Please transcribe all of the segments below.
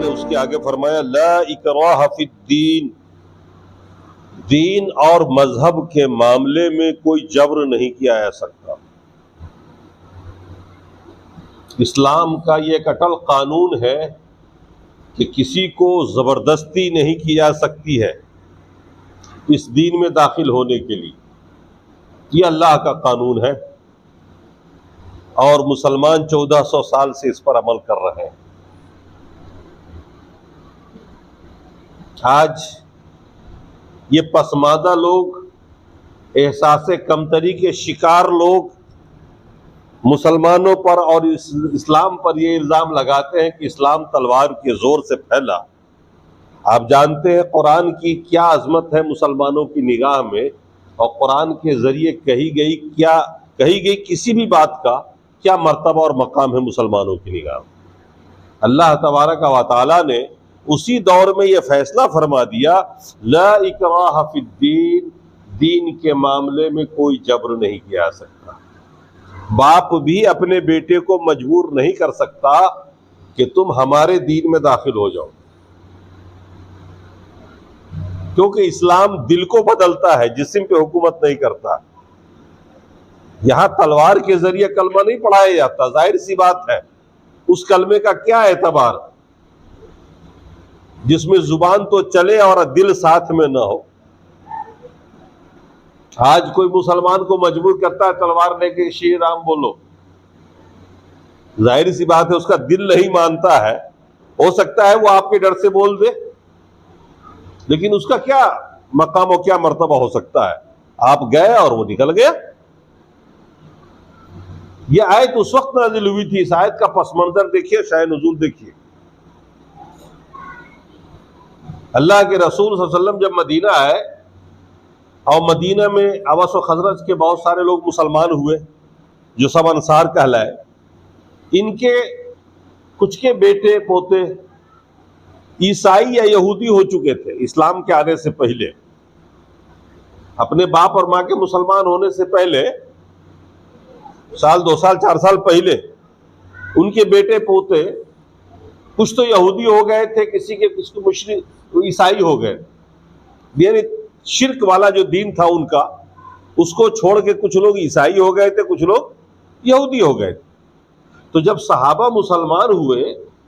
ने उसके आगे फरमाया ला इकराह फिद्दीन, दीन और मजहब के मामले में कोई जबर नहीं किया जा सकता। इस्लाम का ये एक अटल कानून है कि किसी को जबरदस्ती नहीं की जा सकती है इस दीन में दाखिल होने के लिए। ये अल्लाह का कानून है और मुसलमान 1400 साल से इस पर अमल कर रहे हैं। आज ये पसमादा लोग, एहसास कमतरी के शिकार लोग मुसलमानों पर और इस्लाम पर ये इल्ज़ाम लगाते हैं कि इस्लाम तलवार के ज़ोर से फैला। आप जानते हैं कुरान की क्या अज़मत है मुसलमानों की निगाह में, और कुरान के ज़रिए कही गई किसी भी बात का क्या मर्तबा और मकाम है मुसलमानों की निगाह में। अल्लाह तबारक व तआला ने उसी दौर में यह फैसला फरमा दिया ला इकराह फिद्दीन, दीन के मामले में कोई जबर नहीं किया जा सकता। बाप भी अपने बेटे को मजबूर नहीं कर सकता कि तुम हमारे दीन में दाखिल हो जाओ, क्योंकि इस्लाम दिल को बदलता है, जिस्म पे हुकूमत नहीं करता। यहां तलवार के जरिए कलमा नहीं पढ़ाया जाता। जाहिर सी बात है, उस कलमे का क्या एतबार जिसमें जुबान तो चले और दिल साथ में ना हो। आज कोई मुसलमान को मजबूर करता है तलवार लेके श्री राम बोलो, जाहिर सी बात है उसका दिल नहीं मानता है। हो सकता है वो आपके डर से बोल दे, लेकिन उसका क्या मकाम और क्या मर्तबा हो सकता है। आप गए और वो निकल गया। ये आयत उस वक्त नाजिल हुई थी। इस आयत का पस मंजर देखिए, शायद नुज़ूल देखिए। अल्लाह के रसूल सल्लल्लाहु अलैहि वसल्लम जब मदीना आए और मदीना में अवस और खजरज के बहुत सारे लोग मुसलमान हुए जो सब अंसार कहलाए। इनके कुछ के बेटे पोते ईसाई या यहूदी हो चुके थे इस्लाम के आने से पहले। अपने बाप और माँ के मुसलमान होने से पहले साल 2 साल 4 साल पहले उनके बेटे पोते कुछ तो यहूदी हो गए थे, किसी के मुशरिक ईसाई हो गए। यानी शिर्क वाला जो दीन था उनका, उसको छोड़ के कुछ लोग ईसाई हो गए थे, कुछ लोग यहूदी हो गए थे। तो जब सहाबा मुसलमान हुए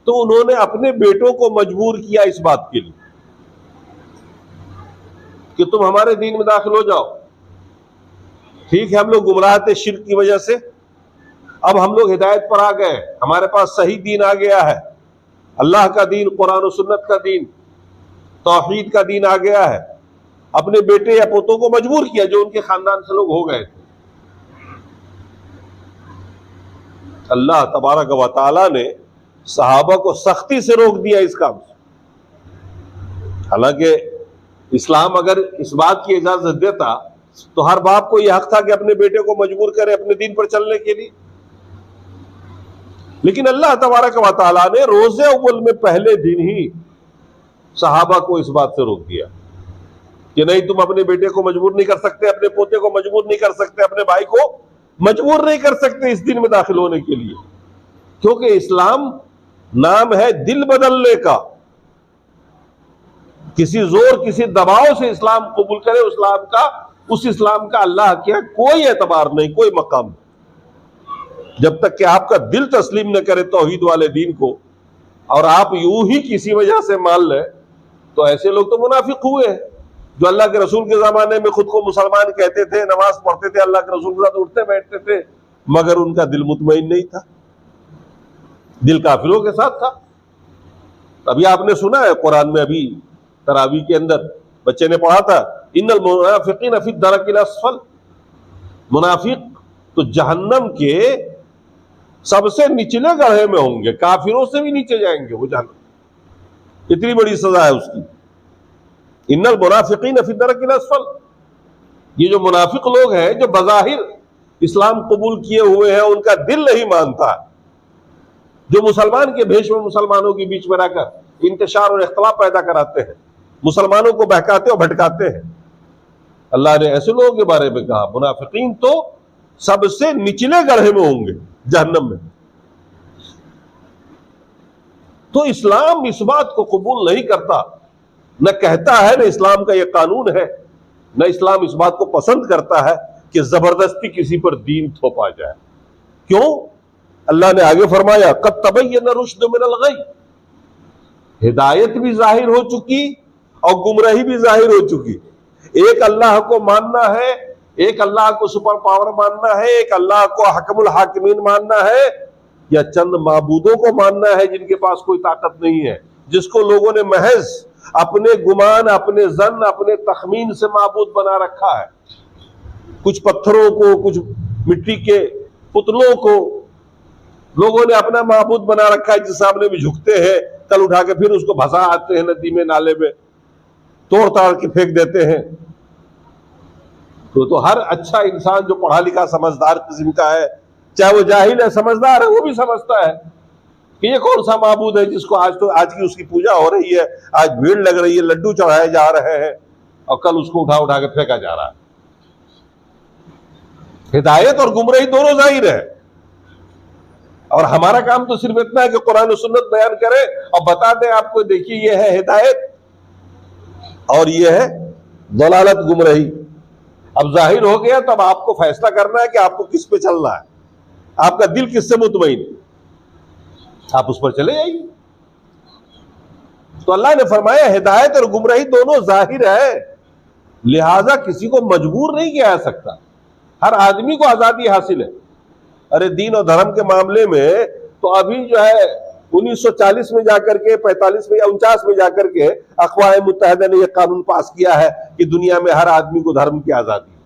तो उन्होंने अपने बेटों को मजबूर किया इस बात के लिए कि तुम हमारे दीन में दाखिल हो जाओ। ठीक है, हम लोग गुमराह थे शिर्क की वजह से, अब हम लोग हिदायत पर आ गए, हमारे पास सही दीन आ गया है, अल्लाह का दीन, कुरान और सुन्नत का दीन, तौहीद का दीन आ गया है। अपने बेटे या पोतों को मजबूर किया जो उनके खानदान से लोग हो गए थे। अल्लाह तबारक व तआला ने सहाबा को सख्ती से रोक दिया इस काम से। हालांकि इस्लाम अगर इस बात की इजाजत देता तो हर बाप को यह हक था कि अपने बेटे को मजबूर करे अपने दीन पर चलने के लिए। लेकिन अल्लाह तबारक व तआला ने रोज़े अव्वल में पहले दिन ही सहाबा को इस बात से रोक दिया कि नहीं, तुम अपने बेटे को मजबूर नहीं कर सकते, अपने पोते को मजबूर नहीं कर सकते, अपने भाई को मजबूर नहीं कर सकते इस दिन में दाखिल होने के लिए, क्योंकि इस्लाम नाम है दिल बदलने का। किसी जोर किसी दबाव से इस्लाम कबूल करे उस इस्लाम का अल्लाह के कोई एतबार नहीं, कोई मकाम नहीं। जब तक कि आपका दिल तस्लीम न करे तौहीद वाले दीन को और आप यूं ही किसी वजह से मान लें, तो ऐसे लोग तो मुनाफिक हुए हैं जो अल्लाह के रसूल के ज़माने में खुद को मुसलमान कहते थे, नमाज पढ़ते थे, अल्लाह के रसूल के साथ उठते बैठते थे, मगर उनका दिल मुतमईन नहीं था, दिल काफिरों के साथ था। अभी आपने सुना है कुरान में, अभी तरावी के अंदर बच्चे ने पढ़ा था, इन्नल मुनाफिकीन फी दरकिल अस्फल, मुनाफिक तो जहन्नम के सबसे निचले गड्ढे में होंगे, काफिरों से भी नीचे जाएंगे वो जहन्नम। इतनी बड़ी सजा है उसकी। इन्नल मुनाफिकीन फी दरकिल अस्फल, ये जो मुनाफिक लोग हैं जो बज़ाहिर इस्लाम कबूल किए हुए हैं, उनका दिल नहीं मानता, जो मुसलमान के भेष में मुसलमानों के बीच में रहकर इंतशार और इख्तिलाफ पैदा कराते हैं, मुसलमानों को बहकाते और भटकाते हैं। अल्लाह ने ऐसे लोगों के बारे में कहा मुनाफिकीन तो सबसे निचले गड्ढे में होंगे जहन्नम में। तो इस्लाम इस बात को कबूल नहीं करता, न कहता है, न इस्लाम का यह कानून है, न इस्लाम इस बात को पसंद करता है कि जबरदस्ती किसी पर दीन थोपा जाए। क्यों? अल्लाह ने आगे फरमाया, कद तबय्यन रुश्द मिनल गय, हिदायत भी जाहिर हो चुकी और गुमराही भी जाहिर हो चुकी। एक अल्लाह को मानना है, एक अल्लाह को सुपर पावर मानना है, एक अल्लाह को हकमुल हाकिमीन मानना है, या चंद माबूदों को मानना है जिनके पास कोई ताकत नहीं है, जिसको लोगों ने महज अपने गुमान, अपने जन, अपने तखमीन से माबूद बना रखा है। कुछ पत्थरों को, कुछ मिट्टी के पुतलों को लोगों ने अपना माबूद बना रखा है, जिस सामने भी झुकते हैं, कल उठा के फिर उसको भसा आते हैं नदी में, नाले में, तोड़ ताड़ के फेंक देते हैं। तो हर अच्छा इंसान जो पढ़ा लिखा समझदार किस्म का है, चाहे वो जाहिल है समझदार है, वो भी समझता है कि ये कौन सा माबूद है जिसको आज की उसकी पूजा हो रही है, आज भीड़ लग रही है, लड्डू चढ़ाए जा रहे हैं, और कल उसको उठा उठा के फेंका जा रहा है। हिदायत और गुमराही दोनों जाहिर है, और हमारा काम तो सिर्फ इतना है कि कुरान और सुन्नत बयान करें और बता दें आपको, देखिए ये है हिदायत और ये है दलालत, गुमराही। अब जाहिर हो गया, तब आपको फैसला करना है कि आपको किस पे चलना है, आपका दिल किससे मुतमईन है, आप उस पर चले जाइए। तो अल्लाह ने फरमाया हिदायत और गुमराही दोनों जाहिर है, लिहाजा किसी को मजबूर नहीं किया जा सकता, हर आदमी को आजादी हासिल है। अरे दीन और धर्म के मामले में तो अभी जो है 1940 में जाकर के, 45 में या 49 में जाकर के अक़वाम मुत्तहिदा ने यह कानून पास किया है कि दुनिया में हर आदमी को धर्म की आजादी है।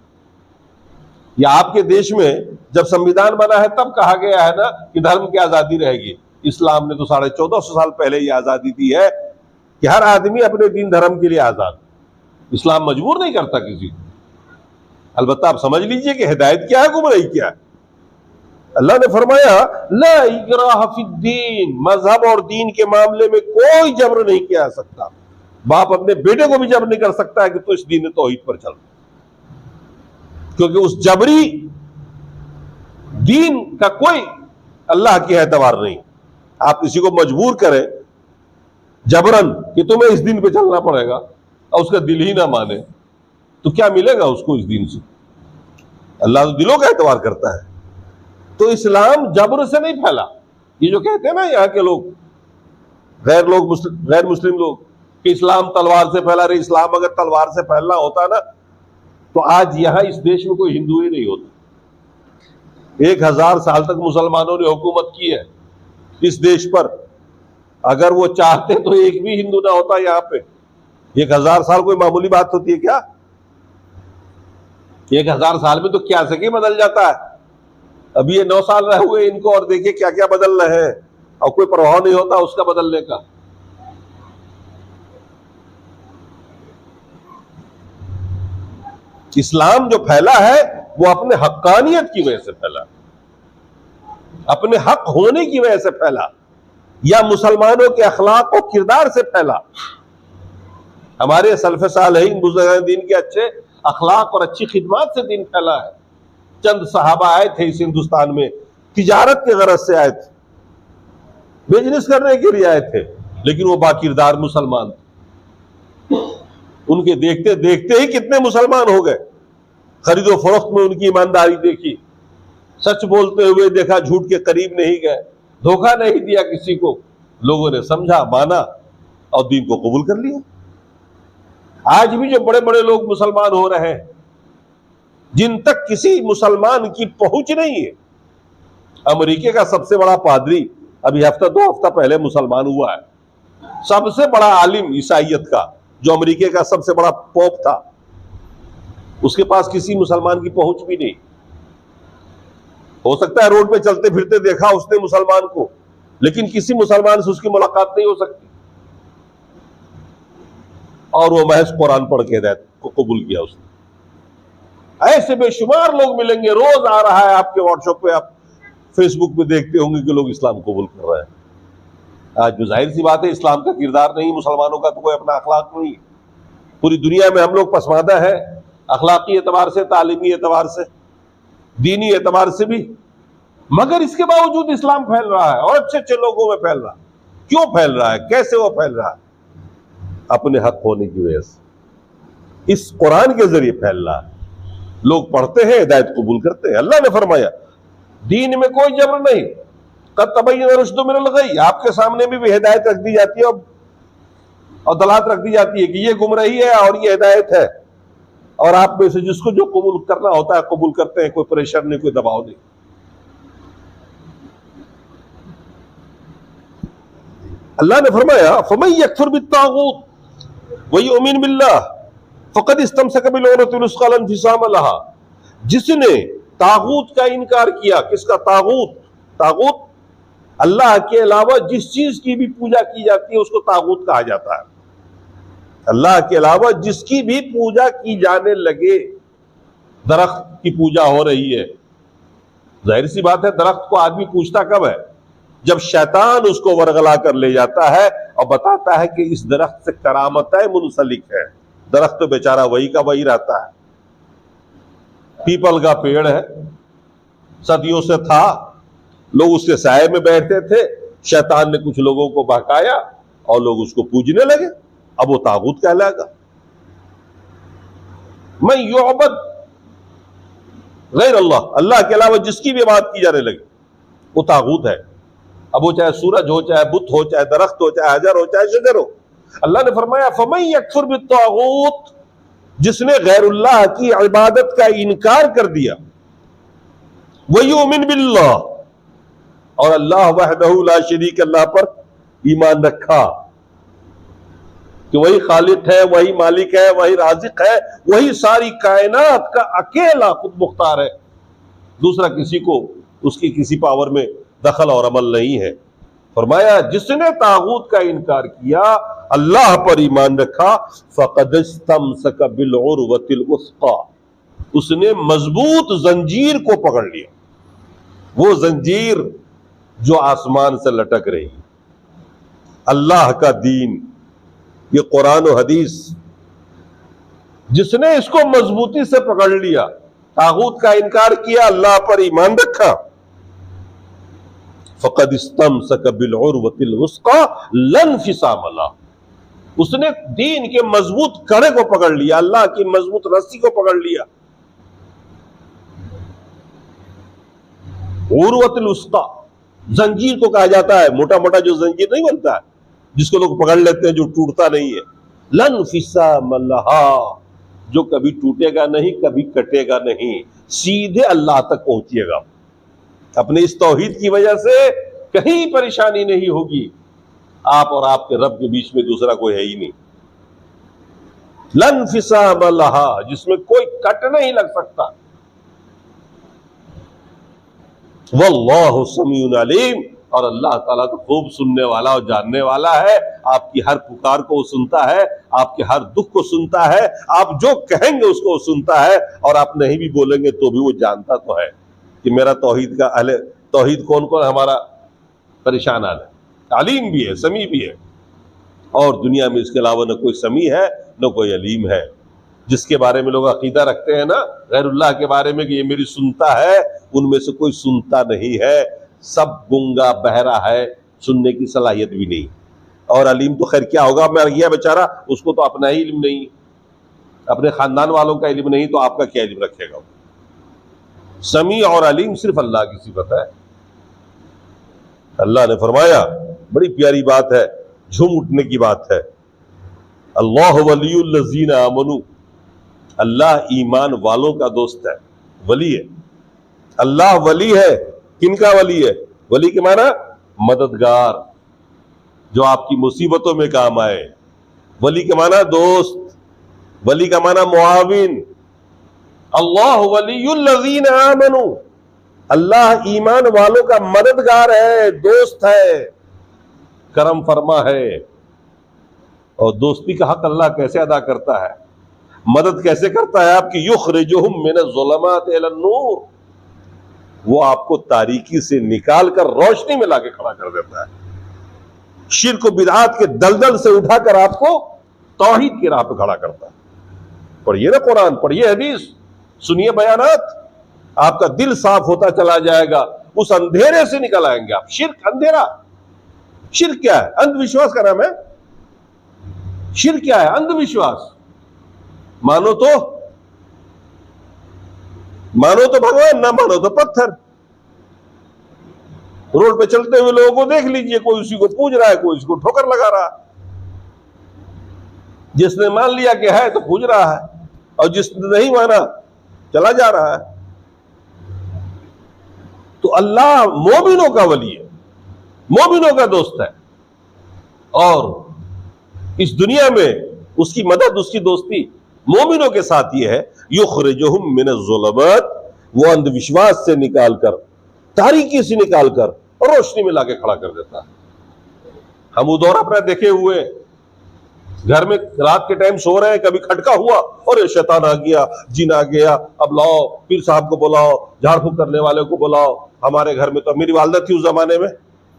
या आपके देश में जब संविधान बना है तब कहा गया है ना कि धर्म की आजादी रहेगी। इस्लाम ने तो 1450 साल पहले यह आजादी दी है कि हर आदमी अपने दीन धर्म के लिए आजाद। इस्लाम मजबूर नहीं करता किसी को। अलबत्ता आप समझ लीजिए कि हिदायत क्या है, गुमराही क्या है। अल्लाह ने फरमाया ला इकराह फिद्दीन, मजहब और दीन के मामले में कोई जबर नहीं किया जा सकता। बाप अपने बेटे को भी जबर नहीं कर सकता है कि तो इस दीन तौहीद पर चल, क्योंकि उस जबरी दीन का कोई अल्लाह की एतबार नहीं। आप किसी को मजबूर करें जबरन कि तुम्हें इस दीन पे चलना पड़ेगा और उसका दिल ही ना माने, तो क्या मिलेगा उसको इस दीन से? अल्लाह तो दिलों का एतबार करता है। तो इस्लाम जबर से नहीं फैला। ये जो कहते हैं ना यहाँ के लोग, गैर मुस्लिम लोग, कि इस्लाम तलवार से फैला। रही इस्लाम अगर तलवार से फैलना होता ना तो आज यहां इस देश में कोई हिंदू ही नहीं होता। 1000 साल तक मुसलमानों ने हुकूमत की है इस देश पर। अगर वो चाहते तो एक भी हिंदू ना होता यहाँ पे। 1000 साल कोई मामूली बात होती है क्या? 1000 साल में तो क्या सके बदल जाता है। अभी ये 9 साल रहे हुए इनको, और देखिए क्या क्या बदल रहे हैं, और कोई प्रभाव नहीं होता उसका बदलने का। इस्लाम जो फैला है वो अपने हक्कानियत की वजह से फैला, अपने हक होने की वजह से फैला, या मुसलमानों के अखलाक और किरदार से फैला। हमारे सल्फ़े सालेहीन बुज़ुर्गान दीन के अच्छे अखलाक और अच्छी खिदमत से दीन फैला है। चंद सहाबा आए थे इस हिंदुस्तान में, तिजारत के गरज से आए थे, बिजनेस करने के लिए आए थे, लेकिन वो बाकिरदार मुसलमान थे। उनके देखते देखते ही कितने मुसलमान हो गए। खरीदो फरोख्त में उनकी ईमानदारी देखी, सच बोलते हुए देखा, झूठ के करीब नहीं गए, धोखा नहीं दिया किसी को। लोगों ने समझा, माना और दीन को कबूल कर लिया। आज भी जो बड़े बड़े लोग मुसलमान हो रहे हैं, जिन तक किसी मुसलमान की पहुंच नहीं है। अमेरिका का सबसे बड़ा पादरी अभी हफ्ता 2 हफ्ता पहले मुसलमान हुआ है। सबसे बड़ा आलिम ईसाइयत का, जो अमेरिका का सबसे बड़ा पोप था, उसके पास किसी मुसलमान की पहुंच भी नहीं। हो सकता है रोड पे चलते फिरते देखा उसने मुसलमान को, लेकिन किसी मुसलमान से उसकी मुलाकात नहीं हो सकती। और वो महज कुरान पढ़ के हिदायत को कबूल किया उसने। ऐसे बेशुमार लोग मिलेंगे, रोज आ रहा है आपके व्हाट्सएप पे, आप फेसबुक पे देखते होंगे कि लोग इस्लाम कबूल कर रहे हैं। आज जो जाहिर सी बात है, इस्लाम का किरदार नहीं, मुसलमानों का तो कोई अपना अखलाक नहीं। पूरी दुनिया में हम लोग पसमादा है, अखलाकी एतबार से, तालीमी एतबार से, दीनी एतबार से भी, मगर इसके बावजूद इस्लाम फैल रहा है और अच्छे अच्छे लोगों में फैल रहा है। क्यों फैल रहा है, कैसे वो फैल रहा है? अपने हक होने की वजह से इस कुरान के जरिए फैल रहा है। लोग पढ़ते हैं, हिदायत कबूल करते हैं। अल्लाह ने फरमाया दीन में कोई जबर नहीं, कद तबय्यन रुश्द मिनल गय। आपके सामने भी हिदायत रख दी जाती है और दलालत रख दी जाती है कि ये गुमराही है और ये हिदायत है, और आप में से जिसको जो कबूल करना होता है कबूल करते हैं, कोई प्रेशर नहीं, कोई दबाव नहीं। अल्लाह ने फरमाया फमन यकफुर बित्तागूत व युमिन बिल्लाह फक़द इस्तमसक बिल-उरवतिल वुस्क़ा ला इंफ़िसाम लहा। जिसने तागूत का इनकार किया, किसका तागूत? तागूत अल्लाह के अलावा जिस चीज की भी पूजा की जाती है उसको तागूत कहा जाता है। अल्लाह के अलावा जिसकी भी पूजा की जाने लगे, दरख्त की पूजा हो रही है, जाहिर सी बात है दरख्त को आदमी पूछता कब है? जब शैतान उसको वरगला कर ले जाता है और बताता है कि इस दरख्त से करामतें मुनसलिक है। दरख्त तो बेचारा वही का वही रहता है। पीपल का पेड़ है, सदियों से था, लोग उसके साये में बैठते थे। शैतान ने कुछ लोगों को बहकाया और लोग उसको पूजने लगे, अब वो तागूत कहलाएगा। मैं युअबद गैर अल्लाह, अल्लाह के अलावा जिसकी भी बात की जाने लगी वो तागूत है। अब वो चाहे सूरज हो, चाहे बुत हो, चाहे दरख्त हो, चाहे हजर हो, चाहे शजर हो। अल्लाह ने फरमाया फमन यकफुर बित्तागूत, जिसने गैरुल्लाह की इबादत का इनकार कर दिया, व युमिन बिल्लाह, और अल्लाह वहदहू ला शरीक, अल्लाह पर ईमान रखा कि वही खालिक है, वही मालिक है, वही राजिक है, वही सारी कायनात का अकेला खुद मुख्तार है, दूसरा किसी को उसकी किसी पावर में दखल और अमल नहीं है। फरमाया जिसने तागूत का इनकार किया, अल्लाह पर ईमान रखा, फ़क़द इस्तमसक बिल-उरवतिल वुस्क़ा, उसने मजबूत जंजीर को पकड़ लिया, वो जंजीर जो आसमान से लटक रही, अल्लाह का दीन, ये कुरान और हदीस, जिसने इसको मजबूती से पकड़ लिया, तागूत का इनकार किया, अल्लाह पर ईमान रखा, फ़क़द इस्तमसक बिल-उरवतिल वुस्क़ा ला इंफ़िसाम लहा, उसने दीन के मजबूत कड़े को पकड़ लिया, अल्लाह की मजबूत रस्सी को पकड़ लिया। उरवतिल वुस्क़ा जंजीर को कहा जाता है, मोटा मोटा जो जंजीर नहीं बनता है जिसको लोग पकड़ लेते हैं, जो टूटता नहीं है। ला इंफ़िसाम लहा, जो कभी टूटेगा नहीं, कभी कटेगा नहीं, सीधे अल्लाह तक पहुंचिएगा। अपने इस तौहीद की वजह से कहीं परेशानी नहीं होगी, आप और आपके रब के बीच में दूसरा कोई है ही नहीं। ला इंफ़िसाम लहा, जिसमें कोई कट नहीं लग सकता। वल्लाहु समीउन अलीम, और अल्लाह ताला तो खूब सुनने वाला और जानने वाला है। आपकी हर पुकार को वो सुनता है, आपके हर दुख को सुनता है, आप जो कहेंगे उसको वो सुनता है, और आप नहीं भी बोलेंगे तो भी वो जानता तो है कि मेरा तौहीद का अहले तौहीद कौन कौन हमारा परेशान आ है। अलीम भी है, समी भी है, और दुनिया में इसके अलावा न कोई समी है न कोई अलीम है। जिसके बारे में लोग अकीदा रखते हैं ना गैरुल्लाह के बारे में कि ये मेरी सुनता है, उनमें से कोई सुनता नहीं है, सब गूंगा बहरा है, सुनने की सलाहियत भी नहीं। और अलीम तो खैर क्या होगा, मर गया बेचारा, उसको तो अपना ही इल्म नहीं, अपने खानदान वालों का इल्म नहीं, तो आपका क्या इल्म रखेगा। समी और अलीम सिर्फ अल्लाह की सिफत है। अल्लाह ने फरमाया, बड़ी प्यारी बात है, झूम उठने की बात है, अल्लाह वलियुल लज़ीना आमनू, अल्लाह ईमान वालों का दोस्त है, वली है। अल्लाह वली है, किनका वली है? वली के माना मददगार, जो आपकी मुसीबतों में काम आए। वली के माना दोस्त, वली का माना मुआविन। अल्लाह वलियुल लज़ीना आमनू, अल्लाह ईमान वालों का मददगार है, दोस्त है, करम फरमा है। और दोस्ती का हक अल्लाह कैसे अदा करता है, मदद कैसे करता है आपकी? युखरिजुहुम मिनज़्ज़ुलमाति इलन नूर, वो आपको तारीकी से निकाल कर रोशनी में लाके खड़ा कर देता है। शिर्क और बिदअत के दलदल से उठाकर आपको तौहीद की राह पे खड़ा करता है। पढ़िए ना कुरान, पढ़िए हदीस, सुनिए बयानात, आपका दिल साफ होता चला जाएगा, उस अंधेरे से निकल आएंगे आप। शिर्क अंधेरा, शिर्क क्या है? अंधविश्वास का नाम है शिर्क। क्या है? अंधविश्वास। मानो तो भगवान, ना मानो तो पत्थर। रोड पे चलते हुए लोगों को देख लीजिए, कोई उसी को पूज रहा है, कोई उसको ठोकर लगा रहा है। जिसने मान लिया कि है तो पूज रहा है, और जिसने नहीं माना चला जा रहा है। तो अल्लाह मोमिनों का वली है, मोमिनों का दोस्त है, और इस दुनिया में उसकी मदद, उसकी दोस्ती मोमिनों के साथ ये है, युखरिजुहुम मिनज़्ज़ुलमात, वो अंधविश्वास से निकालकर, तारीकी से निकालकर रोशनी में लाके खड़ा कर देता है। हम वो दौर अपना देखे हुए, घर में रात के टाइम सो रहे हैं, कभी खटका हुआ और ये शैतान आ गया, जिन आ गया, अब लाओ पीर साहब को बुलाओ, झाड़ फूक करने वाले को बुलाओ। हमारे घर में तो मेरी वालदा थी उस जमाने में,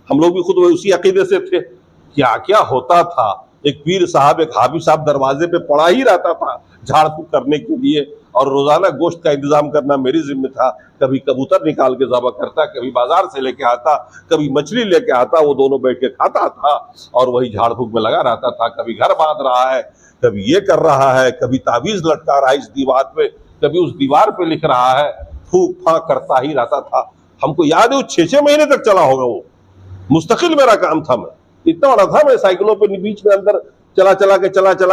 हम लोग भी खुद उसी अकीदे से थे। क्या क्या होता था। एक पीर साहब, एक हाफिज साहब दरवाजे पे पड़ा ही रहता था झाड़ फूक करने के लिए, और रोजाना गोश्त का इंतजाम करना मेरी जिम्मे था। कभी कबूतर निकाल के ज़बह करता, कभी बाजार से लेके आता, कभी मछली लेके आता, वो दोनों बैठ के खाता था और वही झाड़ फूक में लगा रहता था। कभी घर बांध रहा है, कभी ये कर रहा है, कभी तावीज लटका रहा है इस दीवार पे, कभी उस दीवार पे लिख रहा है, फूक फाक करता ही रहता था। हमको याद है वो 6-6 महीने तक चला होगा, वो मुस्तकिल मेरा काम था। मैं इतना बड़ा था, मैं साइकिलों पे बीच में अंदर चला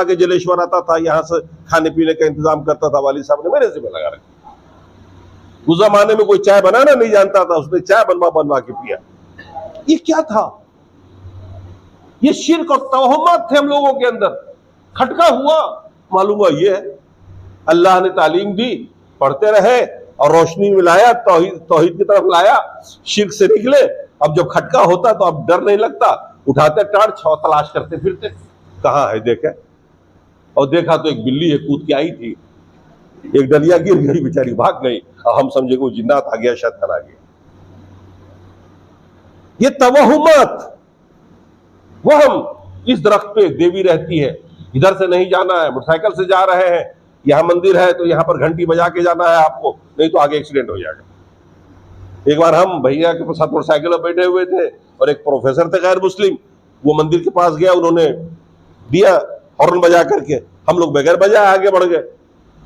के जलेश्वर आता था, यहाँ से खाने पीने का इंतजाम करता था। वाली साहब ने मेरे जिम्मे लगा रखा। उस जमाने में कोई चाय बनाना नहीं जानता था, उसने चाय बनवा के पिया। ये क्या था? ये शिर्क और तौहमत थे हम लोगों के अंदर। खटका हुआ, मालूम हुआ ये है। अल्लाह ने तालीम दी, पढ़ते रहे और रोशनी में लाया, तौहीद की तरफ लाया, शिर्क से निकले। अब जब खटका होता तो अब डर नहीं लगता, उठाते टार्च और तलाश करते फिरते, कहाँ है देखे। और देखा तो एक बिल्ली है, कूद के आई थी, एक डलिया गिर गई, बेचारी भाग गई, और हम समझे को जिन्नात आ गया, शैतान आ गया। ये तवहुमत, वहम। इस दरख्त पे देवी रहती है, इधर से नहीं जाना है, मोटरसाइकिल से जा रहे हैं, यहां मंदिर है तो यहां पर घंटी बजा के जाना है आपको, नहीं तो आगे एक्सीडेंट हो जाएगा। एक बार हम भैया के साथ मोटरसाइकिल में बैठे हुए थे और एक प्रोफेसर थे गैर मुस्लिम, वो मंदिर के पास गया, उन्होंने दिया हॉर्न बजा करके, हम लोग बगैर बजाए आगे बढ़ गए।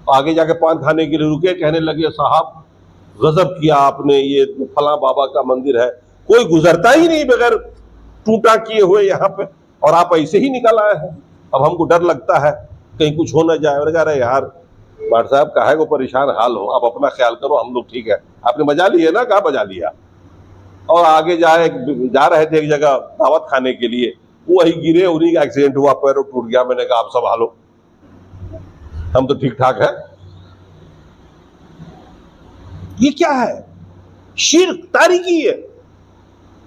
आगे जाके पान खाने के लिए रुके, कहने लगे साहब गजब किया आपने, ये फला बाबा का मंदिर है, कोई गुजरता ही नहीं बगैर टूटा किए हुए यहाँ पे, और आप ऐसे ही निकल आए हैं। अब हमको डर लगता है कहीं कुछ हो ना जाए। और कह रहे यार भाट साहब काहे को परेशान हाल हो, आप अपना ख्याल करो, हम लोग ठीक है। आपने बजा लिया ना? कहा बजा लिया। और आगे जा रहे थे एक जगह दावत खाने के लिए, वही गिरे, उन्हीं का एक्सीडेंट हुआ, पैरों टूट गया। मैंने कहा आप संभालो, हम तो ठीक ठाक है। ये क्या है? शिर्क, तारीकी है,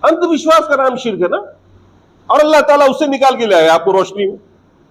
अंधविश्वास का नाम शिर्क है ना। और अल्लाह ताला उससे निकाल के ले आए आपको रोशनी में।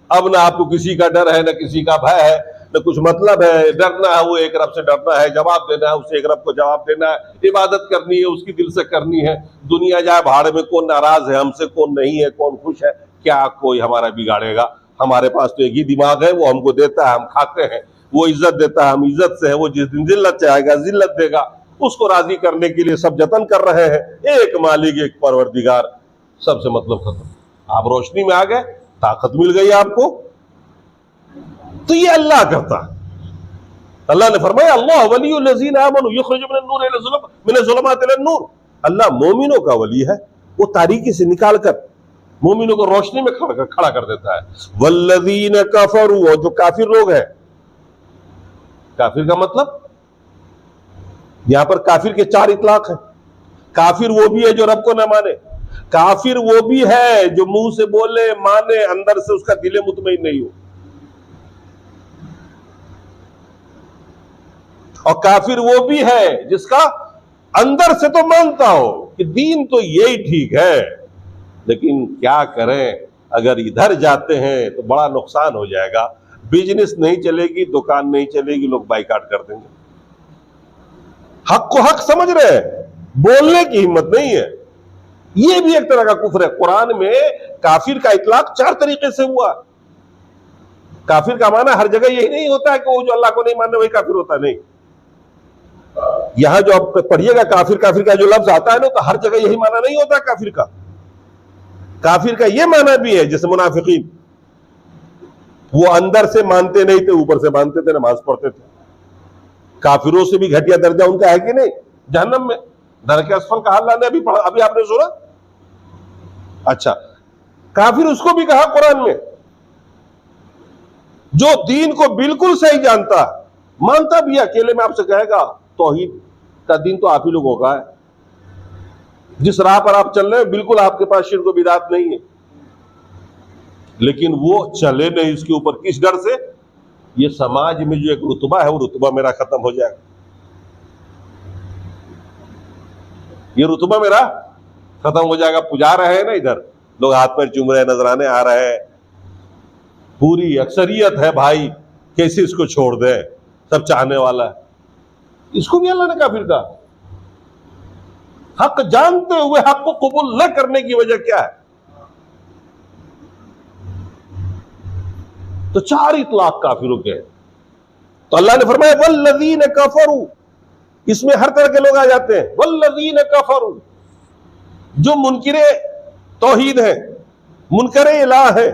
अब ना आपको किसी का डर है, ना किसी का भय है, न कुछ मतलब है। डरना है वो एक रब से डरना है, जवाब देना है उसे एक रब को जवाब देना है, इबादत करनी है उसकी दिल से करनी है। दुनिया जाए भाड़ में, कौन नाराज है हमसे, कौन नहीं है, कौन खुश है, क्या कोई हमारा बिगाड़ेगा। हमारे पास तो एक ही दिमाग है, वो हमको देता है, हम खाते हैं। वो इज्जत देता है, हम इज्जत से है। वो जिस दिन जिल्लत चाहेगा जिल्लत देगा, उसको राजी करने के लिए सब जतन कर रहे हैं। एक मालिक, एक परवरदिगार, सबसे मतलब खत्म। आप रोशनी में आ गए, ताकत मिल गई आपको, तो ये अल्लाह करता है। अल्लाह ने फरमाया अल्लाह वलियुल लज़ीना आमनू युखरिजु मिनज़्ज़ुलमाति इलन-नूर। अल्लाह मोमिनों का वली है, वो तारीकी से निकालकर मोमिनों को रोशनी में खड़ा कर देता है। वल्लज़ीना कफरू, और जो काफिर लोग हैं, काफिर का मतलब यहां पर काफिर के 4 इतलाक हैं। काफिर वो भी है जो रब को न माने, काफिर वो भी है जो मुंह से बोले माने, अंदर से उसका दिल मुतमईन नहीं हो। और काफिर वो भी है जिसका अंदर से तो मानता हो कि दीन तो यही ठीक है, लेकिन क्या करें, अगर इधर जाते हैं तो बड़ा नुकसान हो जाएगा, बिजनेस नहीं चलेगी, दुकान नहीं चलेगी, लोग बाइकाट कर देंगे। हक को हक समझ रहे हैं, बोलने की हिम्मत नहीं है। यह भी एक तरह का कुफ्र है। कुरान में काफिर का इतलाक 4 तरीके से हुआ। काफिर का माना हर जगह यही नहीं होता है कि वो जो अल्लाह को नहीं मानने वही काफिर होता, नहीं। यहां जो आप पढ़िएगा काफिर, काफिर का जो लफ्ज आता है ना, तो हर जगह यही माना नहीं होता काफिर का। काफिर का यह माना भी है, जैसे मुनाफिकीन, वो अंदर से मानते नहीं थे, ऊपर से मानते थे, नमाज पढ़ते थे। काफिरों से भी घटिया दर्जा उनका है कि नहीं, जहन्नम में, दरके असफल का अल्लाह ने अभी आपने सुना। अच्छा, काफिर उसको भी कहा कुरान में जो दीन को बिल्कुल सही जानता, मानता भी अकेले में आपसे कहेगा तौहीद का दीन तो आप ही लोगों का है, जिस राह पर आप चल रहे हैं बिल्कुल आपके पास शिर्क व बिदात नहीं है, लेकिन वो चले नहीं इसके ऊपर। किस डर से? ये समाज में जो एक रुतबा है वो रुतबा मेरा खत्म हो जाएगा, ये रुतबा मेरा खत्म हो जाएगा। पुजा रहे हैं ना इधर लोग, हाथ पैर चूम रहे हैं, नजराने आ रहे हैं, पूरी अक्सरियत है भाई, कैसे इसको छोड़ दे, सब चाहने वाला है। इसको भी अल्लाह ने काफिर कहा। हक जानते हुए हक को कबूल न करने की वजह क्या है? तो 4 इतलाक काफिरों के हैं। तो अल्लाह ने फरमाया वल्लज़ीन कफरू, इसमें हर तरह के लोग आ जाते हैं। वल्लज़ीन कफरू, जो मुनकिरे तौहीद है, मुनकरे इलाह है,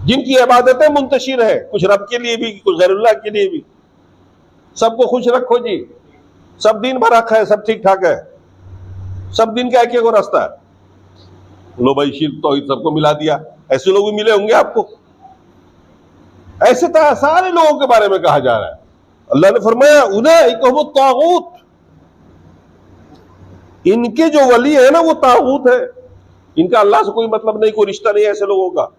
जिनकी इबादतें मुंतशिर है, कुछ रब के लिए भी कुछ गैरुल्लाह के लिए भी, सबको खुश रखो जी, सब दिन भर हक है, सब ठीक ठाक है, सब दिन का एक एक रास्ता है, लो भाई शिर्क तौहीद सबको मिला दिया। ऐसे लोग भी मिले होंगे आपको, ऐसे तो सारे लोगों के बारे में कहा जा रहा है। अल्लाह ने फरमाया उलैइका हुमुत तागूत, इनके जो वली है ना वो तागूत है, इनका अल्लाह से कोई मतलब नहीं, कोई रिश्ता नहीं है ऐसे लोगों का।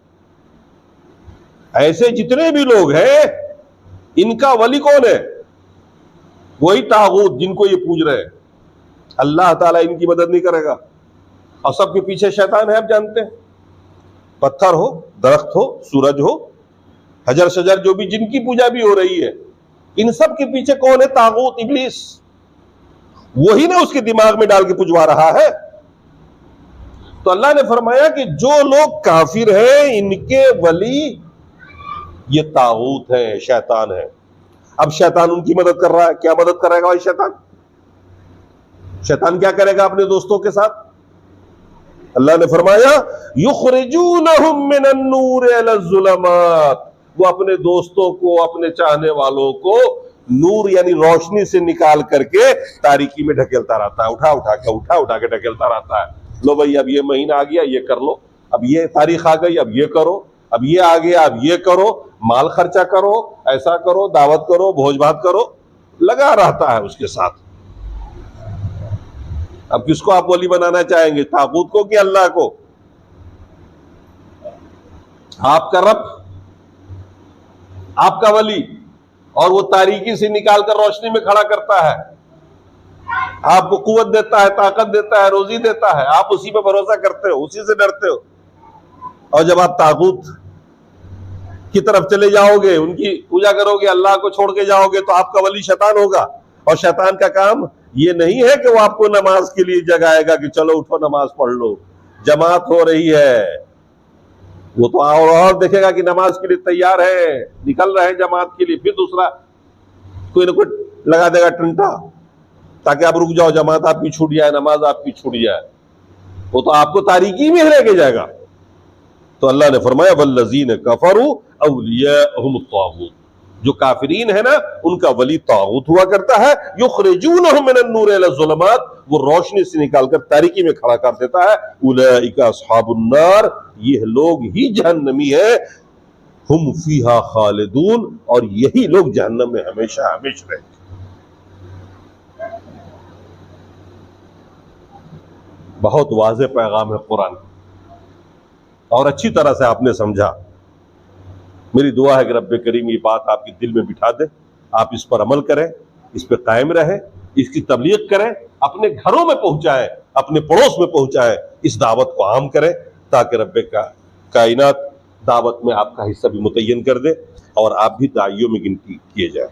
ऐसे जितने भी लोग हैं इनका वली कौन है? वही तागूत जिनको ये पूज रहे हैं। अल्लाह ताला इनकी मदद नहीं करेगा, और सबके पीछे शैतान है, आप जानते हैं। पत्थर हो, दरख्त हो, सूरज हो, हजर शजर, जो भी जिनकी पूजा भी हो रही है, इन सब के पीछे कौन है? तागूत, इब्लीस। वही ना उसके दिमाग में डाल के पुजवा रहा है। तो अल्लाह ने फरमाया कि जो लोग काफिर हैं इनके वली ये तागूत है, शैतान है। अब शैतान उनकी मदद कर रहा है, क्या मदद करेगा भाई शैतान? शैतान क्या करेगा अपने दोस्तों के साथ? अल्लाह ने फरमाया युखरिजूनहुम मिनन नूर इला ज़ुलमात, वो अपने दोस्तों को, अपने चाहने वालों को नूर यानी रोशनी से निकाल करके तारीकी में ढकेलता रहता है, उठा उठा के ढकेलता रहता है। लो भाई अब ये महीना आ गया, ये कर लो, अब ये तारीख आ गई, अब ये करो, अब ये आ गया, अब ये करो, माल खर्चा करो, ऐसा करो, दावत करो, भोज भात करो, लगा रहता है उसके साथ। अब किसको आप वली बनाना चाहेंगे, तागूत को कि अल्लाह को? आपका रब, आपका वली, और वो तारीकी से निकालकर रोशनी में खड़ा करता है, आपको कुव्वत देता है, ताकत देता है, रोजी देता है, आप उसी पर भरोसा करते हो, उसी से डरते हो। और जब आप तागूत की तरफ चले जाओगे, उनकी पूजा करोगे, अल्लाह को छोड़ के जाओगे, तो आपका वली शैतान होगा। और शैतान का काम ये नहीं है कि वो आपको नमाज के लिए जगाएगा कि चलो उठो नमाज पढ़ लो, जमात हो रही है। वो तो और देखेगा कि नमाज के लिए तैयार है, निकल रहे हैं जमात के लिए, फिर दूसरा कोई ना कोई लगा देगा टंटा, ताकि आप रुक जाओ, जमात आपकी छूट जाए, नमाज आपकी छूट जाए। वो तो आपको तारीकी में लेके जाएगा। तो अल्लाह ने फरमाया वल्लज़ीन कफरू औलियाहुमुत तागूत, जो काफिरीन है ना उनका वली तागूत हुआ करता है। युखरिजूनहुम मिनन नूर इला ज़ुलमात, वो रोशनी से निकालकर तारीकी में खड़ा कर देता है। उलैइका अस्हाबुन नार, ये लोग ही जहन्नमी है। हुम फीहा खालिदून, और यही लोग जहन्नम में हमेशा हमेशा रहेंगे। बहुत वाज़ेह पैगाम है कुरान, और अच्छी तरह से आपने समझा। मेरी दुआ है कि रब्बे करीम ये बात आपके दिल में बिठा दे, आप इस पर अमल करें, इस पर कायम रहें, इसकी तबलीग करें, अपने घरों में पहुंचाएं, अपने पड़ोस में पहुंचाएं, इस दावत को आम करें, ताकि रब्बे का कायनात दावत में आपका हिस्सा भी मुतय्यन कर दे और आप भी दाइयों में गिनती किए जाए।